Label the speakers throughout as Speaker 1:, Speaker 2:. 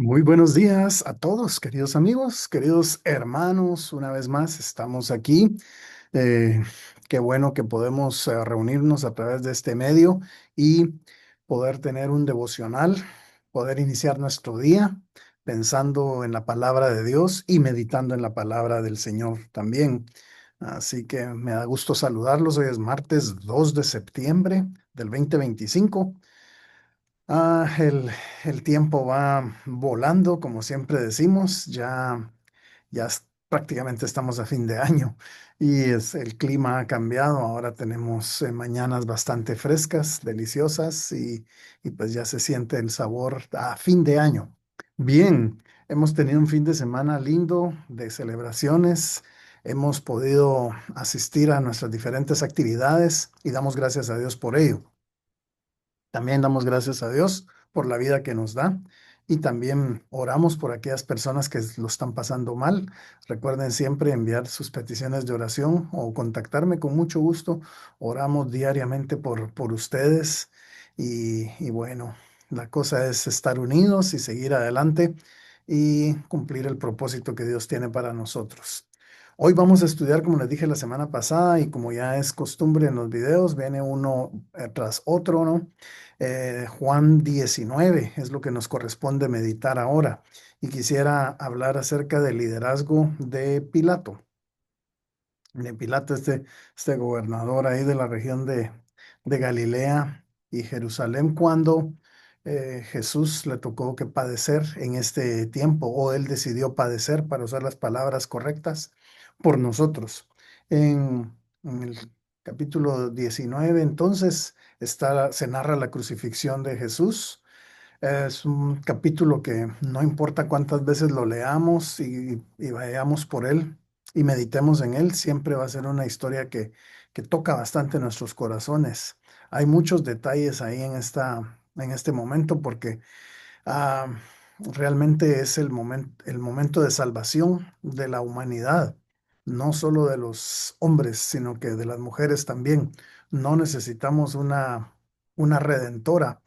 Speaker 1: Muy buenos días a todos, queridos amigos, queridos hermanos. Una vez más estamos aquí. Eh, Qué bueno que podemos reunirnos a través de este medio y poder tener un devocional, poder iniciar nuestro día pensando en la palabra de Dios y meditando en la palabra del Señor también. Así que me da gusto saludarlos. Hoy es martes 2 de septiembre del 2025. El tiempo va volando, como siempre decimos, prácticamente estamos a fin de año y el clima ha cambiado. Ahora tenemos mañanas bastante frescas, deliciosas y pues ya se siente el sabor a fin de año. Bien, hemos tenido un fin de semana lindo de celebraciones. Hemos podido asistir a nuestras diferentes actividades y damos gracias a Dios por ello. También damos gracias a Dios por la vida que nos da y también oramos por aquellas personas que lo están pasando mal. Recuerden siempre enviar sus peticiones de oración o contactarme con mucho gusto. Oramos diariamente por ustedes y bueno, la cosa es estar unidos y seguir adelante y cumplir el propósito que Dios tiene para nosotros. Hoy vamos a estudiar, como les dije la semana pasada, y como ya es costumbre en los videos, viene uno tras otro, ¿no? Juan 19 es lo que nos corresponde meditar ahora. Y quisiera hablar acerca del liderazgo de Pilato. De Pilato, este gobernador ahí de la región de Galilea y Jerusalén, cuando Jesús le tocó que padecer en este tiempo, o él decidió padecer, para usar las palabras correctas, por nosotros. En el capítulo 19, entonces, se narra la crucifixión de Jesús. Es un capítulo que no importa cuántas veces lo leamos y vayamos por él y meditemos en él, siempre va a ser una historia que toca bastante nuestros corazones. Hay muchos detalles ahí en este momento porque ah, realmente es el momento de salvación de la humanidad, no solo de los hombres, sino que de las mujeres también. No necesitamos una redentora.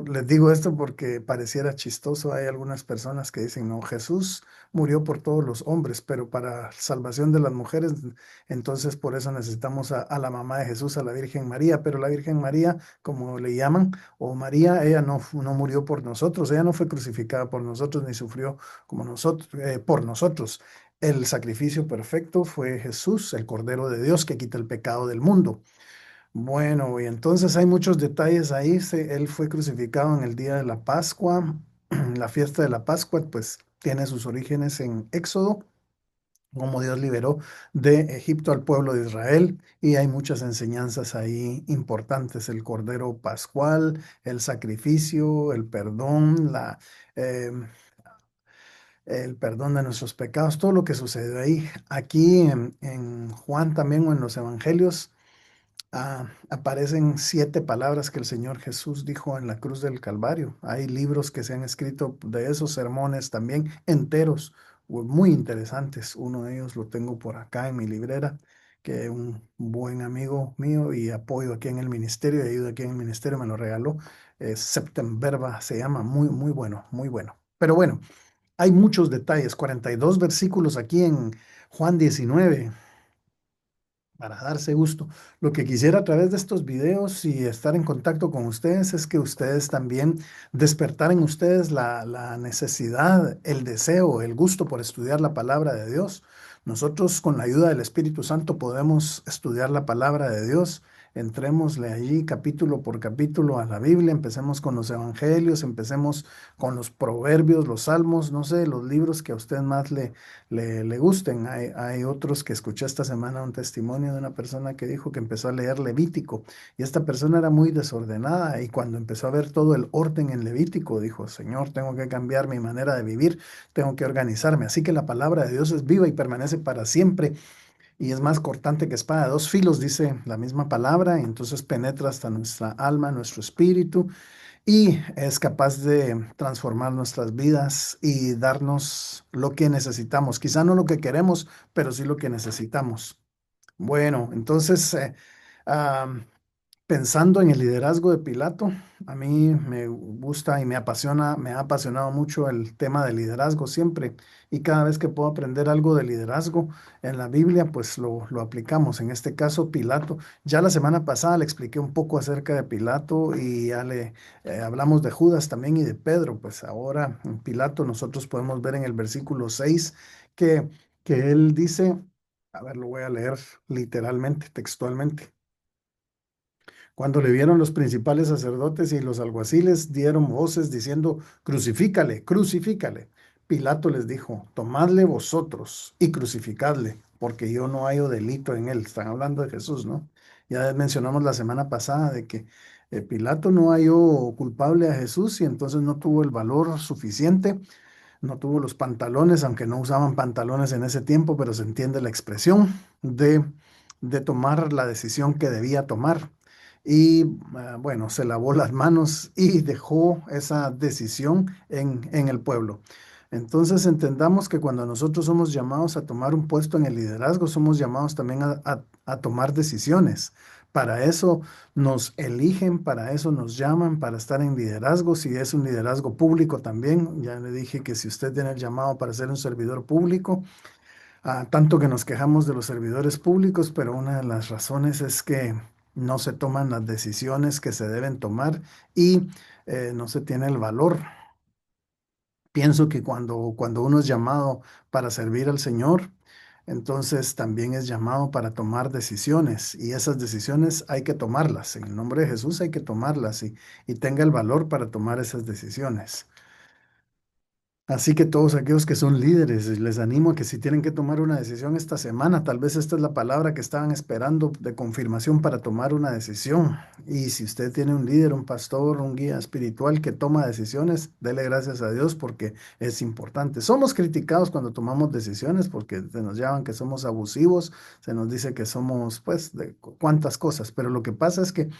Speaker 1: Les digo esto porque pareciera chistoso. Hay algunas personas que dicen, no, Jesús murió por todos los hombres, pero para salvación de las mujeres, entonces por eso necesitamos a la mamá de Jesús, a la Virgen María, pero la Virgen María, como le llaman, o María, ella no murió por nosotros, ella no fue crucificada por nosotros, ni sufrió como nosotros, por nosotros. El sacrificio perfecto fue Jesús, el Cordero de Dios que quita el pecado del mundo. Bueno, y entonces hay muchos detalles ahí. Él fue crucificado en el día de la Pascua. La fiesta de la Pascua, pues, tiene sus orígenes en Éxodo, cómo Dios liberó de Egipto al pueblo de Israel, y hay muchas enseñanzas ahí importantes: el Cordero Pascual, el sacrificio, eh, el perdón de nuestros pecados, todo lo que sucedió ahí. Aquí en Juan también, o en los evangelios, aparecen 7 palabras que el Señor Jesús dijo en la cruz del Calvario. Hay libros que se han escrito de esos sermones también, enteros, muy interesantes. Uno de ellos lo tengo por acá en mi librera, que un buen amigo mío y apoyo aquí en el ministerio, y ayuda aquí en el ministerio, me lo regaló. Septemberba se llama, muy, muy bueno, muy bueno. Pero bueno, hay muchos detalles, 42 versículos aquí en Juan 19 para darse gusto. Lo que quisiera a través de estos videos y estar en contacto con ustedes es que ustedes también despertar en ustedes la necesidad, el deseo, el gusto por estudiar la palabra de Dios. Nosotros, con la ayuda del Espíritu Santo, podemos estudiar la palabra de Dios. Entrémosle allí capítulo por capítulo a la Biblia, empecemos con los evangelios, empecemos con los proverbios, los salmos, no sé, los libros que a usted más le gusten. Hay otros que escuché esta semana un testimonio de una persona que dijo que empezó a leer Levítico, y esta persona era muy desordenada, y cuando empezó a ver todo el orden en Levítico dijo, Señor, tengo que cambiar mi manera de vivir, tengo que organizarme. Así que la palabra de Dios es viva y permanece para siempre, y es más cortante que espada de dos filos, dice la misma palabra, y entonces penetra hasta nuestra alma, nuestro espíritu, y es capaz de transformar nuestras vidas y darnos lo que necesitamos. Quizá no lo que queremos, pero sí lo que necesitamos. Bueno, entonces, ah, pensando en el liderazgo de Pilato, A mí me gusta y me apasiona, me ha apasionado mucho el tema del liderazgo siempre. Y cada vez que puedo aprender algo de liderazgo en la Biblia, pues lo aplicamos. En este caso, Pilato. Ya la semana pasada le expliqué un poco acerca de Pilato y ya le hablamos de Judas también y de Pedro. Pues ahora en Pilato nosotros podemos ver en el versículo 6 que, que él dice, a ver, lo voy a leer literalmente, textualmente. Cuando le vieron los principales sacerdotes y los alguaciles, dieron voces diciendo, crucifícale, crucifícale. Pilato les dijo, tomadle vosotros y crucificadle, porque yo no hallo delito en él. Están hablando de Jesús, ¿no? Ya mencionamos la semana pasada de que Pilato no halló culpable a Jesús y entonces no tuvo el valor suficiente, no tuvo los pantalones, aunque no usaban pantalones en ese tiempo, pero se entiende la expresión de tomar la decisión que debía tomar. Y bueno, se lavó las manos y dejó esa decisión en el pueblo. Entonces entendamos que cuando nosotros somos llamados a tomar un puesto en el liderazgo, somos llamados también a tomar decisiones. Para eso nos eligen, para eso nos llaman, para estar en liderazgo. Si es un liderazgo público también, ya le dije que si usted tiene el llamado para ser un servidor público, tanto que nos quejamos de los servidores públicos, pero una de las razones es que no se toman las decisiones que se deben tomar y no se tiene el valor. Pienso que cuando uno es llamado para servir al Señor, entonces también es llamado para tomar decisiones y esas decisiones hay que tomarlas. En el nombre de Jesús hay que tomarlas y tenga el valor para tomar esas decisiones. Así que todos aquellos que son líderes, les animo a que si tienen que tomar una decisión esta semana, tal vez esta es la palabra que estaban esperando de confirmación para tomar una decisión. Y si usted tiene un líder, un pastor, un guía espiritual que toma decisiones, dele gracias a Dios porque es importante. Somos criticados cuando tomamos decisiones porque se nos llaman que somos abusivos, se nos dice que somos, pues, de cuántas cosas, pero lo que pasa es que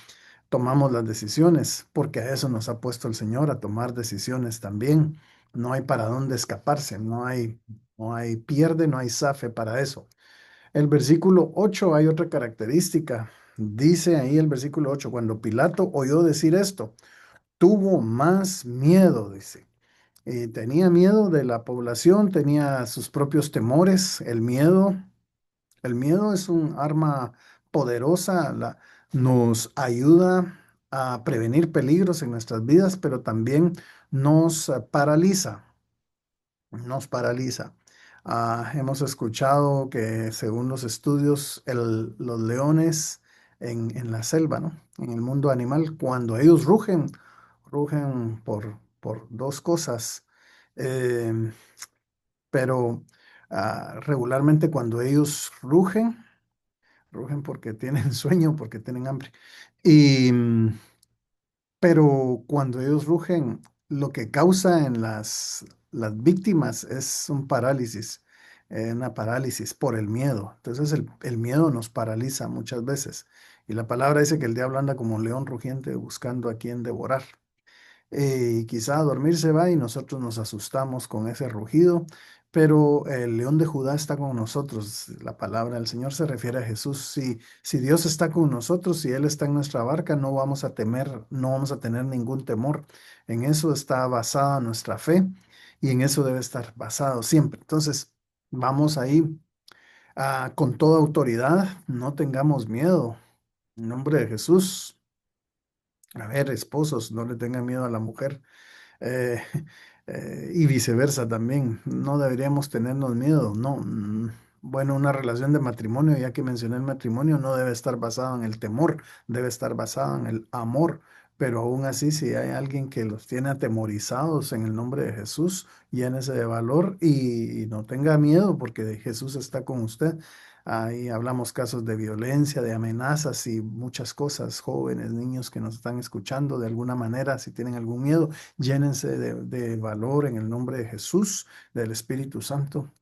Speaker 1: tomamos las decisiones, porque a eso nos ha puesto el Señor, a tomar decisiones también. No hay para dónde escaparse, no hay pierde, no hay zafe para eso. El versículo 8 hay otra característica. Dice ahí el versículo 8 cuando Pilato oyó decir esto, tuvo más miedo, dice. Y tenía miedo de la población, tenía sus propios temores, el miedo es un arma poderosa, nos ayuda a prevenir peligros en nuestras vidas, pero también nos paraliza, nos paraliza. Hemos escuchado que según los estudios, los leones en la selva, ¿no? En el mundo animal, cuando ellos rugen por dos cosas. Em, pero regularmente cuando ellos rugen porque tienen sueño, porque tienen hambre. Y, pero cuando ellos rugen, lo que causa en las víctimas es un parálisis, una parálisis por el miedo. Entonces el miedo nos paraliza muchas veces. Y la palabra dice que el diablo anda como un león rugiente buscando a quien devorar. Y quizá a dormir se va y nosotros nos asustamos con ese rugido, pero el león de Judá está con nosotros. La palabra del Señor se refiere a Jesús. Si Dios está con nosotros, si Él está en nuestra barca, no vamos a temer, no vamos a tener ningún temor. En eso está basada nuestra fe y en eso debe estar basado siempre. Entonces, vamos ahí con toda autoridad, no tengamos miedo. En nombre de Jesús. A ver, esposos, no le tengan miedo a la mujer eh, y viceversa también. No deberíamos tenernos miedo, no. Bueno, una relación de matrimonio, ya que mencioné el matrimonio, no debe estar basado en el temor, debe estar basado en el amor. Pero aún así, si hay alguien que los tiene atemorizados en el nombre de Jesús, llénese de valor y no tenga miedo porque Jesús está con usted. Ahí hablamos casos de violencia, de amenazas y muchas cosas. Jóvenes, niños que nos están escuchando de alguna manera, si tienen algún miedo, llénense de valor en el nombre de Jesús, del Espíritu Santo,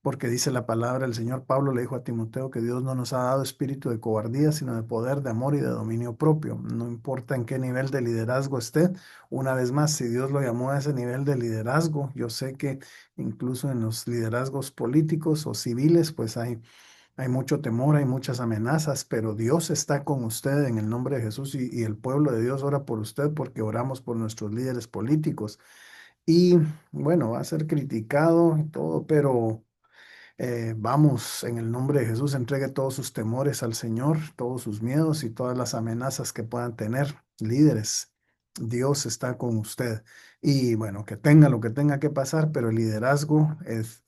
Speaker 1: porque dice la palabra, el Señor Pablo le dijo a Timoteo que Dios no nos ha dado espíritu de cobardía, sino de poder, de amor y de dominio propio. No importa en qué nivel de liderazgo esté, una vez más, si Dios lo llamó a ese nivel de liderazgo, yo sé que incluso en los liderazgos políticos o civiles, pues hay hay mucho temor, hay muchas amenazas, pero Dios está con usted en el nombre de Jesús y el pueblo de Dios ora por usted porque oramos por nuestros líderes políticos. Y bueno, va a ser criticado y todo, pero vamos, en el nombre de Jesús, entregue todos sus temores al Señor, todos sus miedos y todas las amenazas que puedan tener líderes. Dios está con usted. Y bueno, que tenga lo que tenga que pasar, pero el liderazgo es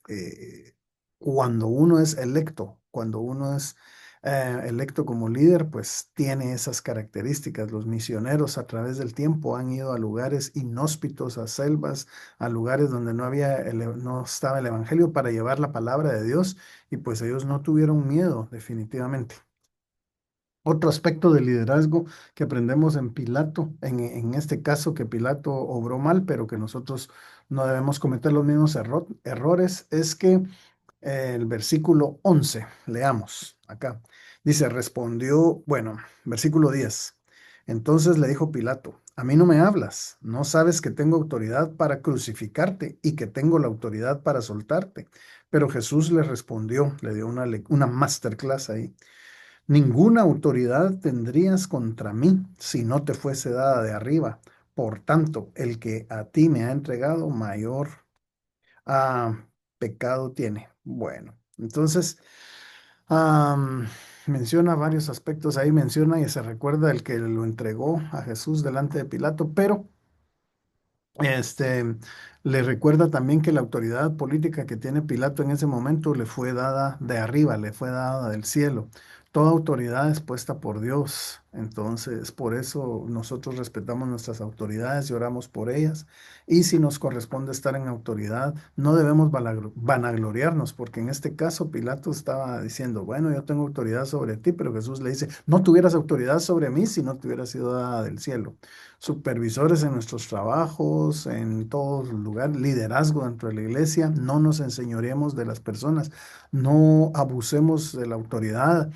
Speaker 1: cuando uno es electo, cuando uno es electo como líder, pues tiene esas características. Los misioneros a través del tiempo han ido a lugares inhóspitos, a selvas, a lugares donde no había, no estaba el evangelio para llevar la palabra de Dios y pues ellos no tuvieron miedo, definitivamente. Otro aspecto del liderazgo que aprendemos en Pilato, en este caso que Pilato obró mal, pero que nosotros no debemos cometer los mismos errores, es que el versículo 11 leamos acá. Dice, respondió, bueno, versículo 10. Entonces le dijo Pilato, a mí no me hablas, no sabes que tengo autoridad para crucificarte y que tengo la autoridad para soltarte. Pero Jesús le respondió, le dio una masterclass ahí. Ninguna autoridad tendrías contra mí si no te fuese dada de arriba. Por tanto, el que a ti me ha entregado, mayor pecado tiene. Bueno, entonces menciona varios aspectos ahí, menciona y se recuerda el que lo entregó a Jesús delante de Pilato, pero este, le recuerda también que la autoridad política que tiene Pilato en ese momento le fue dada de arriba, le fue dada del cielo. Toda autoridad es puesta por Dios. Entonces, por eso nosotros respetamos nuestras autoridades y oramos por ellas. Y si nos corresponde estar en autoridad, no debemos vanagloriarnos, porque en este caso Pilato estaba diciendo, bueno, yo tengo autoridad sobre ti, pero Jesús le dice, no tuvieras autoridad sobre mí si no te hubiera sido dada del cielo. Supervisores en nuestros trabajos, en todos los lugares, liderazgo dentro de la iglesia, no nos enseñoremos de las personas, no abusemos de la autoridad,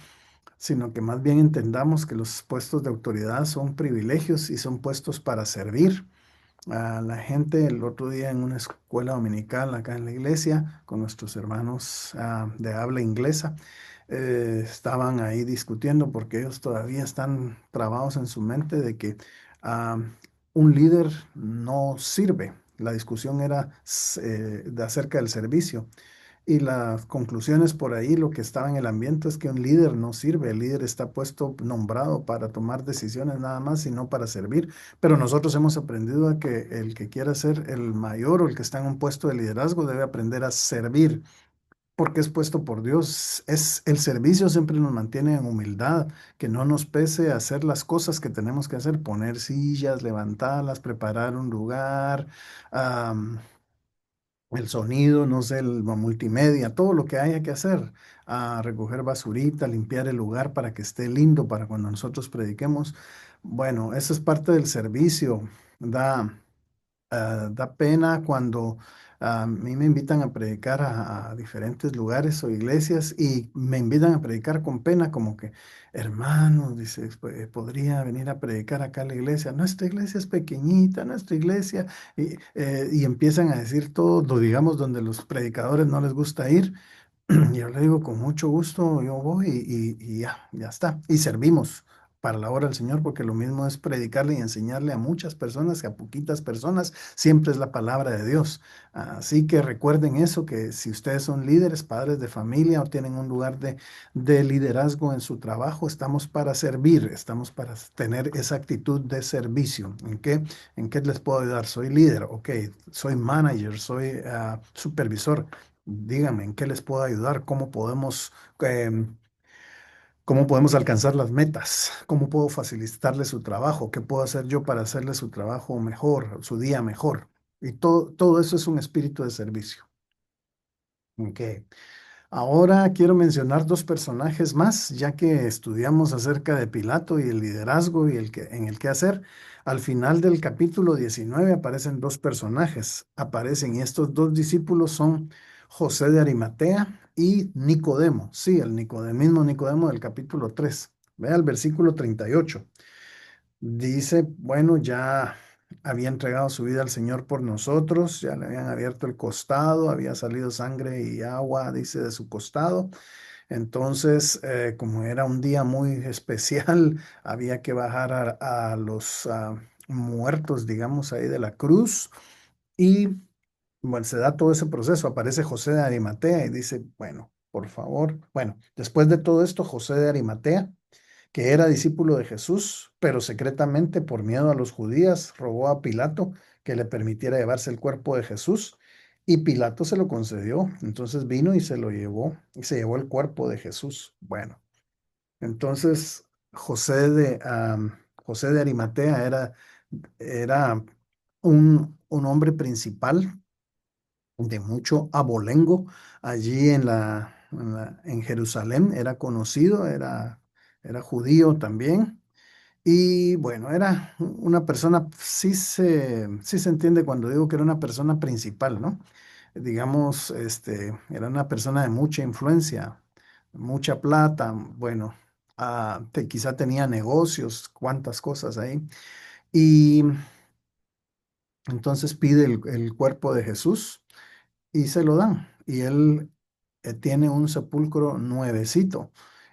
Speaker 1: sino que más bien entendamos que los puestos de autoridad son privilegios y son puestos para servir a la gente. El otro día en una escuela dominical acá en la iglesia con nuestros hermanos de habla inglesa, estaban ahí discutiendo porque ellos todavía están trabados en su mente de que ah, un líder no sirve. La discusión era acerca del servicio. Y las conclusiones por ahí, lo que estaba en el ambiente es que un líder no sirve, el líder está puesto, nombrado para tomar decisiones nada más y no para servir. Pero nosotros hemos aprendido a que el que quiera ser el mayor o el que está en un puesto de liderazgo debe aprender a servir, porque es puesto por Dios. Es el servicio siempre nos mantiene en humildad, que no nos pese hacer las cosas que tenemos que hacer, poner sillas, levantarlas, preparar un lugar, el sonido, no sé, la multimedia, todo lo que haya que hacer, a recoger basurita, limpiar el lugar para que esté lindo para cuando nosotros prediquemos. Bueno, eso es parte del servicio. Da, da pena cuando a mí me invitan a predicar a diferentes lugares o iglesias y me invitan a predicar con pena, como que, hermano, dice, podría venir a predicar acá a la iglesia. Nuestra iglesia es pequeñita, nuestra iglesia, y empiezan a decir todo, digamos, donde los predicadores no les gusta ir. Y yo le digo, con mucho gusto, yo voy y ya, ya está. Y servimos para la obra del Señor, porque lo mismo es predicarle y enseñarle a muchas personas que a poquitas personas, siempre es la palabra de Dios. Así que recuerden eso, que si ustedes son líderes, padres de familia o tienen un lugar de liderazgo en su trabajo, estamos para servir, estamos para tener esa actitud de servicio. ¿En qué les puedo ayudar? Soy líder, ok, soy manager, soy supervisor. Díganme, ¿en qué les puedo ayudar? Em, cómo podemos alcanzar las metas? ¿Cómo puedo facilitarle su trabajo? ¿Qué puedo hacer yo para hacerle su trabajo mejor, su día mejor? Y todo eso es un espíritu de servicio. Ok. Ahora quiero mencionar dos personajes más, ya que estudiamos acerca de Pilato y el liderazgo y en el qué hacer. Al final del capítulo 19 aparecen dos personajes. Aparecen y estos dos discípulos son José de Arimatea y Nicodemo. Sí, mismo Nicodemo del capítulo 3. Vea el versículo 38. Dice, bueno, ya había entregado su vida al Señor por nosotros, ya le habían abierto el costado, había salido sangre y agua, dice, de su costado. Entonces, como era un día muy especial, había que bajar a los muertos, digamos, ahí de la cruz. Y bueno, se da todo ese proceso. Aparece José de Arimatea y dice, bueno, por favor. Bueno, después de todo esto, José de Arimatea, que era discípulo de Jesús, pero secretamente por miedo a los judíos, rogó a Pilato que le permitiera llevarse el cuerpo de Jesús, y Pilato se lo concedió. Entonces vino y se lo llevó, y se llevó el cuerpo de Jesús. Bueno, entonces José de Arimatea era un hombre principal de mucho abolengo allí en Jerusalén. Era conocido, era judío también. Y bueno, era una persona, sí se entiende cuando digo que era una persona principal, ¿no? Digamos, era una persona de mucha influencia, mucha plata, bueno, quizá tenía negocios, cuantas cosas ahí. Y entonces pide el cuerpo de Jesús y se lo dan. Y él tiene un sepulcro nuevecito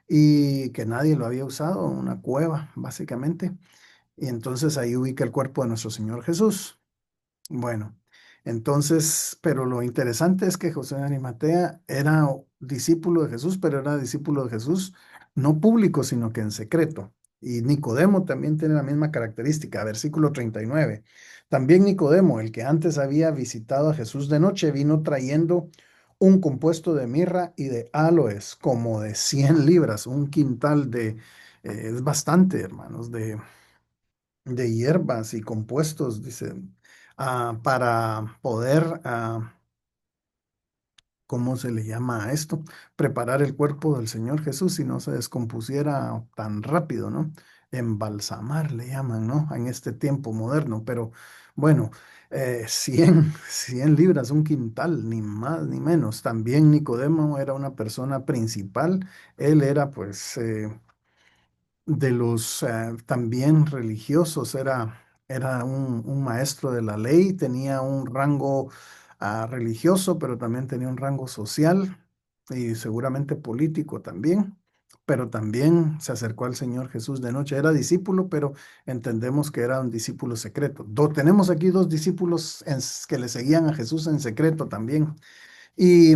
Speaker 1: y que nadie lo había usado, una cueva, básicamente. Y entonces ahí ubica el cuerpo de nuestro Señor Jesús. Bueno, entonces, pero lo interesante es que José de Arimatea era discípulo de Jesús, pero era discípulo de Jesús no público, sino que en secreto. Y Nicodemo también tiene la misma característica, versículo 39. También Nicodemo, el que antes había visitado a Jesús de noche, vino trayendo un compuesto de mirra y de áloes, como de 100 libras, un quintal es bastante, hermanos, de hierbas y compuestos, dice, para poder, ¿cómo se le llama a esto? Preparar el cuerpo del Señor Jesús y no se descompusiera tan rápido, ¿no? Embalsamar le llaman, ¿no? En este tiempo moderno, pero bueno, 100 libras, un quintal, ni más ni menos. También Nicodemo era una persona principal, él era pues de los también religiosos, era un maestro de la ley, tenía un rango religioso, pero también tenía un rango social y seguramente político también, pero también se acercó al Señor Jesús de noche. Era discípulo, pero entendemos que era un discípulo secreto. Tenemos aquí dos discípulos que le seguían a Jesús en secreto también. Y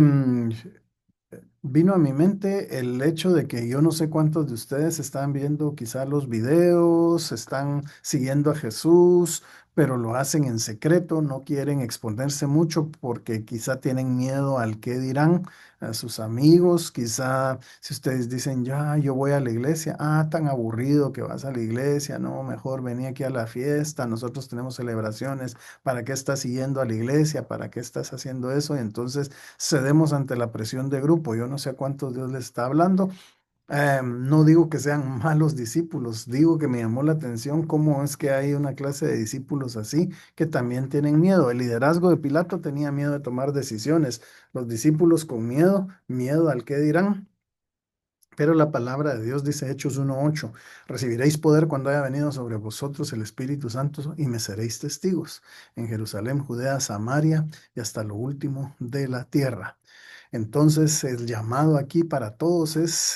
Speaker 1: vino a mi mente el hecho de que yo no sé cuántos de ustedes están viendo quizá los videos, están siguiendo a Jesús, pero lo hacen en secreto, no quieren exponerse mucho porque quizá tienen miedo al qué dirán a sus amigos, quizá si ustedes dicen, ya, yo voy a la iglesia, tan aburrido que vas a la iglesia, no, mejor vení aquí a la fiesta, nosotros tenemos celebraciones, ¿para qué estás siguiendo a la iglesia? ¿Para qué estás haciendo eso? Y entonces cedemos ante la presión de grupo. Yo no sé a cuántos Dios les está hablando. No digo que sean malos discípulos, digo que me llamó la atención cómo es que hay una clase de discípulos así que también tienen miedo. El liderazgo de Pilato tenía miedo de tomar decisiones, los discípulos con miedo, miedo al qué dirán. Pero la palabra de Dios dice Hechos 1:8, recibiréis poder cuando haya venido sobre vosotros el Espíritu Santo y me seréis testigos en Jerusalén, Judea, Samaria y hasta lo último de la tierra. Entonces, el llamado aquí para todos es,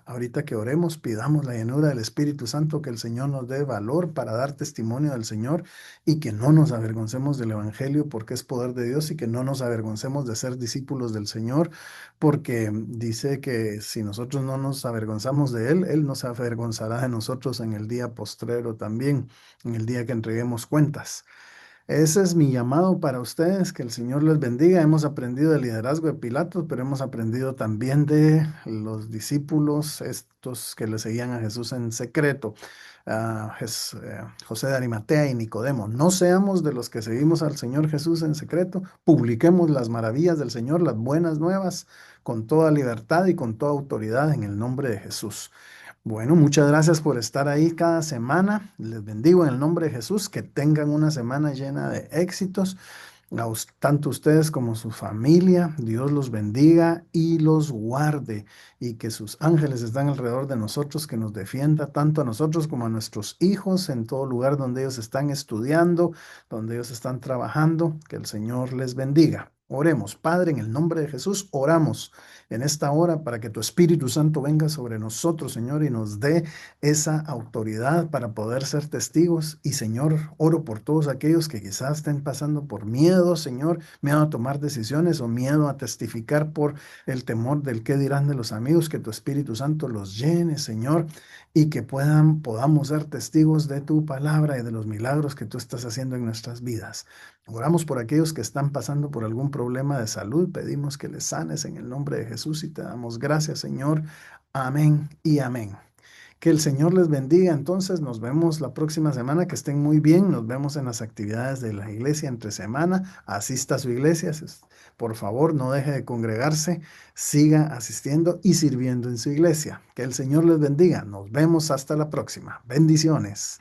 Speaker 1: ahorita que oremos, pidamos la llenura del Espíritu Santo, que el Señor nos dé valor para dar testimonio del Señor y que no nos avergoncemos del Evangelio porque es poder de Dios y que no nos avergoncemos de ser discípulos del Señor, porque dice que si nosotros no nos avergonzamos de Él, Él nos avergonzará de nosotros en el día postrero también, en el día que entreguemos cuentas. Ese es mi llamado para ustedes, que el Señor les bendiga. Hemos aprendido del liderazgo de Pilatos, pero hemos aprendido también de los discípulos, estos que le seguían a Jesús en secreto, José de Arimatea y Nicodemo. No seamos de los que seguimos al Señor Jesús en secreto, publiquemos las maravillas del Señor, las buenas nuevas, con toda libertad y con toda autoridad en el nombre de Jesús. Bueno, muchas gracias por estar ahí cada semana. Les bendigo en el nombre de Jesús. Que tengan una semana llena de éxitos. Tanto ustedes como su familia, Dios los bendiga y los guarde. Y que sus ángeles estén alrededor de nosotros, que nos defienda tanto a nosotros como a nuestros hijos en todo lugar donde ellos están estudiando, donde ellos están trabajando. Que el Señor les bendiga. Oremos, Padre, en el nombre de Jesús, oramos en esta hora para que tu Espíritu Santo venga sobre nosotros, Señor, y nos dé esa autoridad para poder ser testigos. Y, Señor, oro por todos aquellos que quizás estén pasando por miedo, Señor, miedo a tomar decisiones o miedo a testificar por el temor del qué dirán de los amigos, que tu Espíritu Santo los llene, Señor, y que podamos ser testigos de tu palabra y de los milagros que tú estás haciendo en nuestras vidas. Oramos por aquellos que están pasando por algún problema de salud. Pedimos que les sanes en el nombre de Jesús y te damos gracias, Señor. Amén y amén. Que el Señor les bendiga. Entonces, nos vemos la próxima semana. Que estén muy bien. Nos vemos en las actividades de la iglesia entre semana. Asista a su iglesia. Por favor, no deje de congregarse. Siga asistiendo y sirviendo en su iglesia. Que el Señor les bendiga. Nos vemos hasta la próxima. Bendiciones.